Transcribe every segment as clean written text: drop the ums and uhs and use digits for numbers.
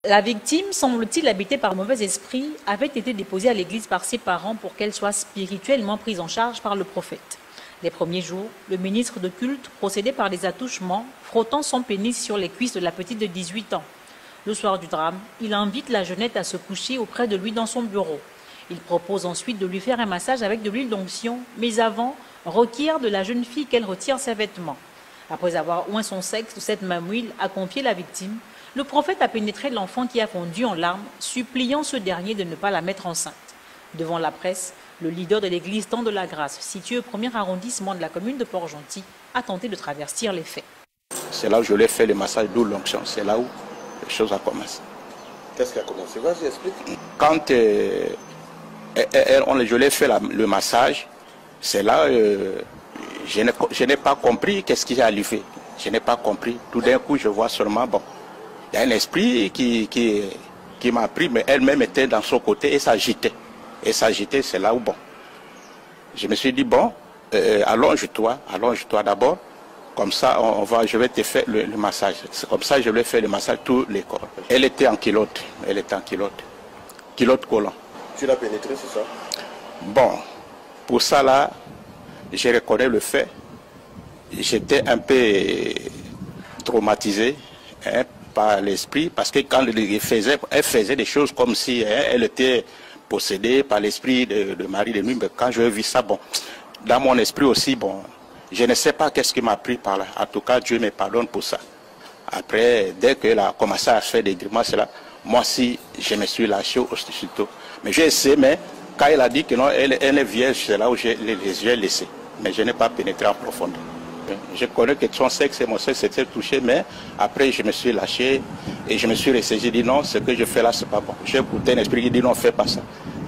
La victime, semble-t-il habitée par mauvais esprit, avait été déposée à l'église par ses parents pour qu'elle soit spirituellement prise en charge par le prophète. Les premiers jours, le ministre de culte procédait par des attouchements, frottant son pénis sur les cuisses de la petite de 18 ans. Le soir du drame, il invite la jeunette à se coucher auprès de lui dans son bureau. Il propose ensuite de lui faire un massage avec de l'huile d'onction, mais avant, requiert de la jeune fille qu'elle retire ses vêtements. Après avoir oint son sexe de cette même huile, a confié la victime, le prophète a pénétré l'enfant qui a fondu en larmes, suppliant ce dernier de ne pas la mettre enceinte. Devant la presse, le leader de l'église Temps de la Grâce, situé au 1er arrondissement de la commune de Port-Gentil, a tenté de travestir les faits. C'est là où je lui ai fait le massage d'huile d'onction, c'est là où les choses ont commencé. Qu'est-ce qui a commencé? Vas-y, explique. Quand je lui ai fait le massage, c'est là je n'ai pas compris qu'est-ce qui est arrivé. Je n'ai pas compris. Tout d'un coup, je vois seulement, bon, il y a un esprit qui m'a pris, mais elle-même était dans son côté et s'agitait. Et s'agitait, c'est là où, bon, je me suis dit, bon, allonge-toi d'abord, comme ça, je vais te faire le massage. Comme ça, je lui ai fait le massage tous les corps. Elle était en culotte, culotte collant. Tu l'as pénétré, c'est ça? Bon, pour ça là, je reconnais le fait. J'étais un peu traumatisé par l'esprit, parce que quand elle faisait des choses comme si elle était possédée par l'esprit de Marie de Nuit. Mais quand je vis ça, bon, dans mon esprit aussi, bon, je ne sais pas qu'est-ce qui m'a pris par là. En tout cas, Dieu me pardonne pour ça. Après, dès qu'elle a commencé à faire des grimaces là, moi aussi, je me suis lâché aussitôt. Mais j'ai essayé, mais quand elle a dit que non, elle est vierge, c'est là où j'ai laissé. Mais je n'ai pas pénétré en profondeur. Je connais que son sexe et mon sexe s'étaient touchés, mais après je me suis lâché et je me suis ressaisi. J'ai dit non, ce que je fais là, c'est pas bon. J'ai écouté un esprit qui dit non, fais pas ça.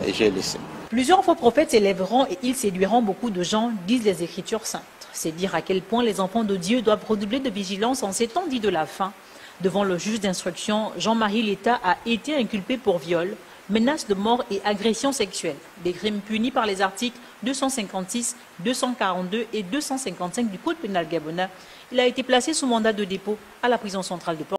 Et j'ai laissé. Plusieurs faux prophètes s'élèveront et ils séduiront beaucoup de gens, disent les Écritures saintes. C'est dire à quel point les enfants de Dieu doivent redoubler de vigilance en ces temps dits de la fin. Devant le juge d'instruction, Jean-Marie Létat a été inculpé pour viol, menace de mort et agression sexuelle, des crimes punis par les articles 256, 242 et 255 du Code pénal gabonais. Il a été placé sous mandat de dépôt à la prison centrale de Port.